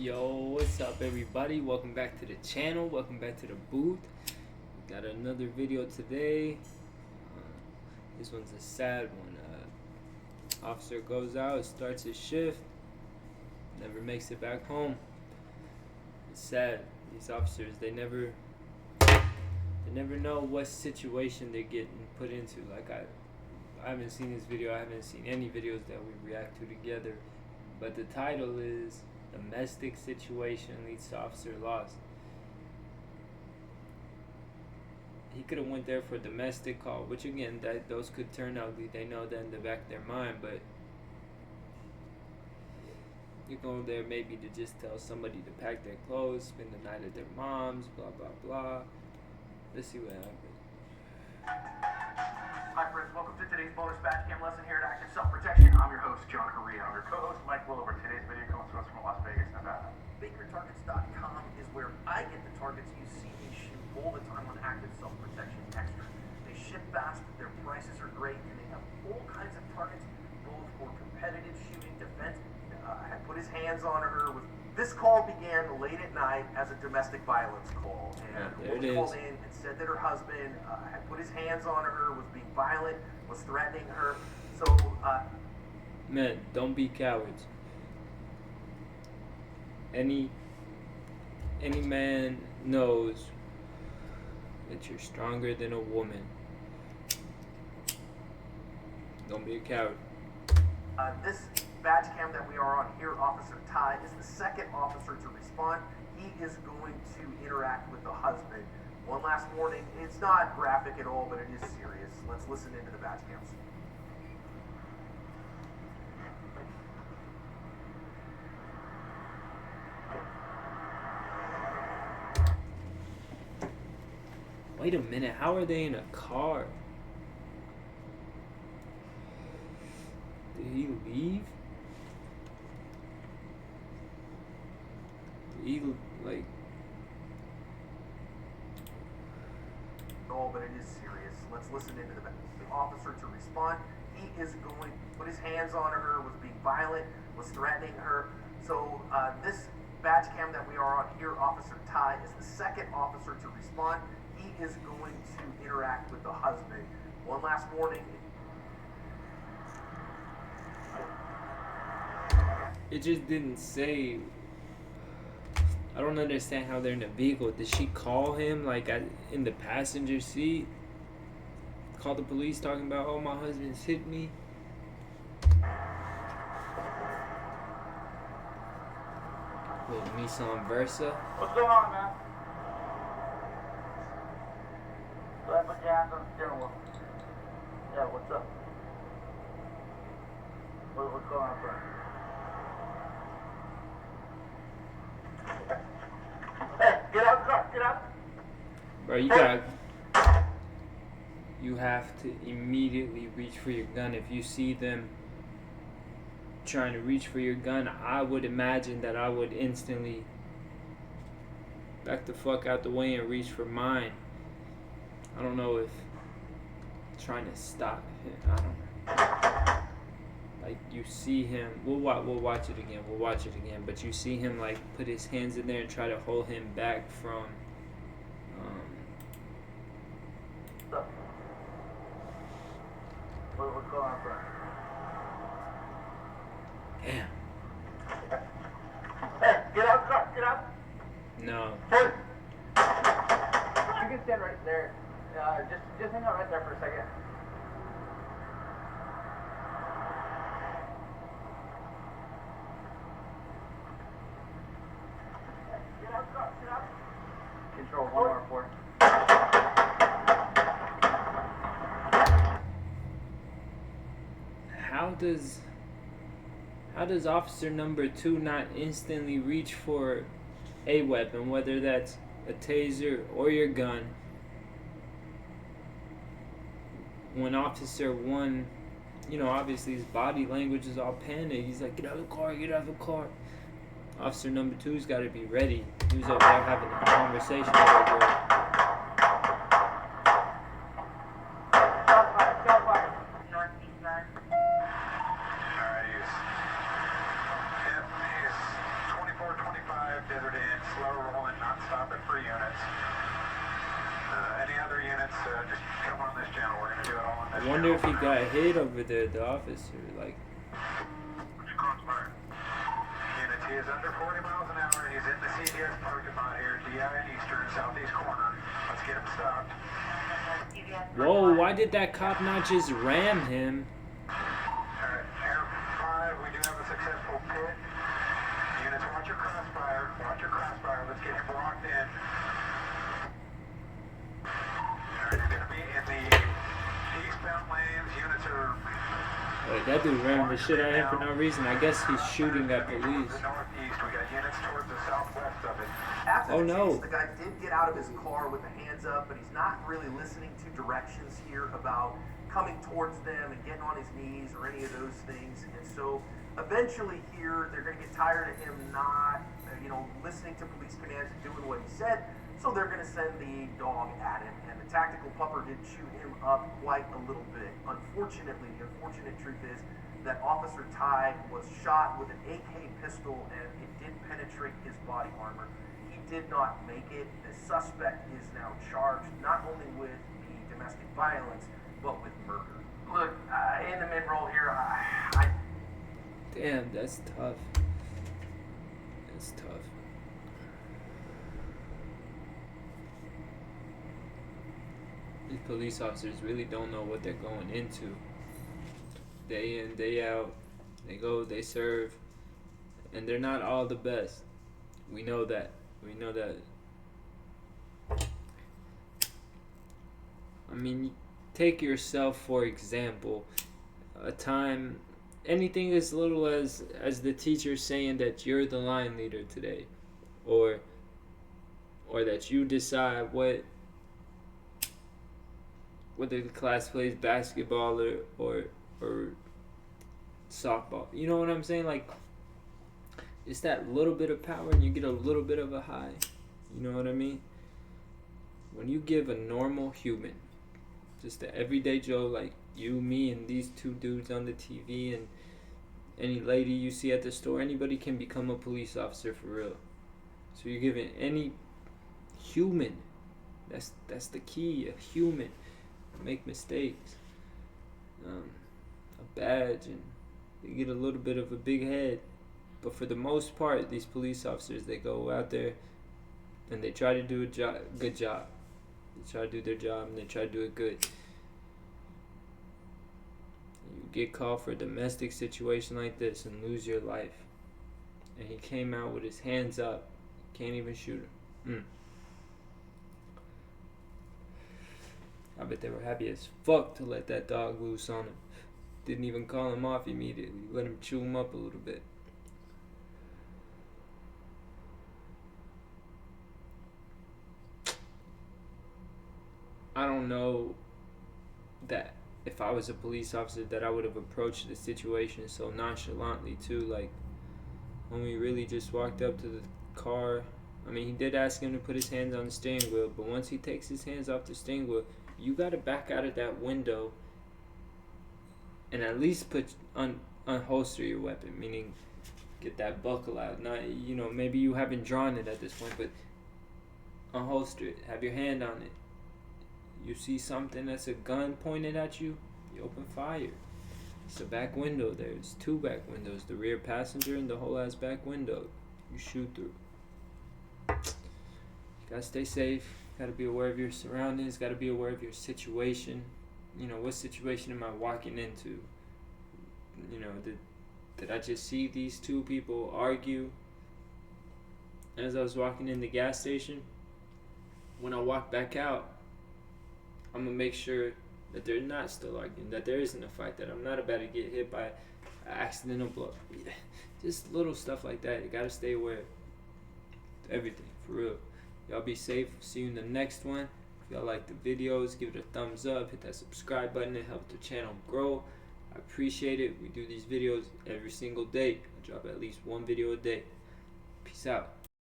Yo, what's up everybody? Welcome back to the channel. Welcome back to the booth. We got another video today. This one's a sad one. Officer goes out, starts his shift, never makes it back home. It's sad. These officers, they never know what situation they're getting put into. Like I haven't seen this video. I haven't seen any videos that we react to together. But the title is Domestic Situation Leads to Officer Lost. He could have went there for a domestic call, which again, those could turn ugly. They know that in the back of their mind, but you go there maybe to just tell somebody to pack their clothes, spend the night at their mom's, blah blah blah. Let's see what happens. Hi friends, welcome to today's bonus batch cam lesson here at Active Self-Protection. I'm your host, John Correa. I'm your co-host, Mike Willover. Today's video comes to us from Las Vegas, Nevada. BakerTargets.com is where I get the targets you see me shoot all the time on Active Self-Protection Extra. They ship fast, their prices are great, and they have all kinds of targets, both for competitive shooting, defense. Had put his hands on her. This call began late at night as a domestic violence call, and there she called in and said that her husband had put his hands on her, was being violent, was threatening her. So, Men, don't be cowards. Any man knows that you're stronger than a woman. Don't be a coward. This badge cam that we are on here, Officer Ty, is the second officer to respond. He is going to interact with the husband. One last warning, it's not graphic at all, but it is serious. Let's listen into the badge cams. Wait a minute, how are they in a car? Did he leave? He like No, but it is serious. Let's listen into the officer to respond. He is going to put his hands on her, was being violent, was threatening her. So this badge cam that we are on here, Officer Ty, is the second officer to respond. He is going to interact with the husband. One last warning. it just didn't say. I don't understand how they're in the vehicle. Did she call him like in the passenger seat? Call the police talking about, oh, my husband's hit me. With Nissan Versa. What's going on, man? Go ahead, put your hands on the steering wheel. Yeah, what's up? What's going on, bro? Hey, get out the car, get out. Bro, you have to immediately reach for your gun. If you see them trying to reach for your gun, I would imagine that I would instantly back the fuck out the way and reach for mine. I don't know if trying to stop him, I don't know. Like, you see him, we'll watch it again, but you see him like put his hands in there and try to hold him back from What's going on, bro? Damn. Hey, get out the car, get out. No. Hey. You can stand right there. Just hang out right there for a second. Get out the car, get out. Control 1R4. How does officer number 2 not instantly reach for a weapon, whether that's a taser or your gun, when officer 1, obviously his body language is all panicked. He's like, get out of the car, get out of the car. Officer number 2's got to be ready. He was over there having a conversation with her girl. Desert Inn, slow rolling, not stopping for units. Any other units, just come on this channel. We're going to do it all on this I wonder if he channel. got hit over there, the officer. Like, What's your crossfire? Units, he is under 40 miles an hour. He's in the CVS parking lot here, DI and Eastern, southeast corner. Let's get him stopped. whoa, why did that cop not just ram him? Alright, Air 5, we do have a successful pit. Units, watch your crossfire. Watch your crossfire. Let's get him locked in. Alright, you're going to be in the eastbound lanes. Units are... Wait, that dude rammed the shit out of him for no reason. I guess he's shooting at police. The northeast, we got units towards the southwest of it. After Oh, the no. chase, the guy did get out of his car with the hands up, but he's not really listening to directions here about coming towards them and getting on his knees or any of those things. And so eventually here, they're going to get tired of him not, listening to police commands and doing what he said. So they're going to send the dog at him. And the tactical pupper did shoot him up quite a little bit. Unfortunately, the unfortunate truth is that Officer Tide was shot with an AK pistol and it did penetrate his body armor. He did not make it. The suspect is now charged not only with the domestic violence, but with murder. Look, in the mid-roll here, I Damn, that's tough. That's tough. These police officers really don't know what they're going into. Day in, day out, they go, they serve, and they're not all the best. We know that. We know that. I mean, take yourself for example. A time, anything as little as the teacher saying that you're the line leader today, or that you decide whether the class plays basketball or softball. You know what I'm saying? Like, it's that little bit of power and you get a little bit of a high. You know what I mean? When you give a normal human, just the everyday Joe like you, me, and these two dudes on the TV, and any lady you see at the store, anybody can become a police officer for real. So you're giving any human, that's the key, a human, make mistakes, a badge, and they get a little bit of a big head. But for the most part, these police officers, they go out there and they try to do a good job. They try to do their job and they try to do it good. You get called for a domestic situation like this and lose your life. And he came out with his hands up. Can't even shoot him. I bet they were happy as fuck to let that dog loose on him. Didn't even call him off immediately. Let him chew him up a little bit. I don't know that if I was a police officer that I would have approached the situation so nonchalantly too. Like, when we really just walked up to the car, I mean, he did ask him to put his hands on the steering wheel, but once he takes his hands off the steering wheel, you gotta back out of that window and at least unholster your weapon, meaning get that buckle out. Not, maybe you haven't drawn it at this point, but unholster it. Have your hand on it. You see something that's a gun pointed at you, you open fire. It's a back window. There's two back windows, the rear passenger and the whole ass back window. You shoot through. You gotta stay safe. Gotta be aware of your surroundings. Gotta be aware of your situation. What situation am I walking into? Did I just see these two people argue as I was walking in the gas station? When I walk back out, I'm gonna make sure that they're not still arguing, that there isn't a fight, that I'm not about to get hit by an accidental blow. Just little stuff like that. You gotta stay aware of everything, for real. Y'all be safe. See you in the next one. If y'all like the videos, give it a thumbs up, hit that subscribe button. It helps the channel grow. I appreciate it. We do these videos every single day. I drop at least one video a day. Peace out.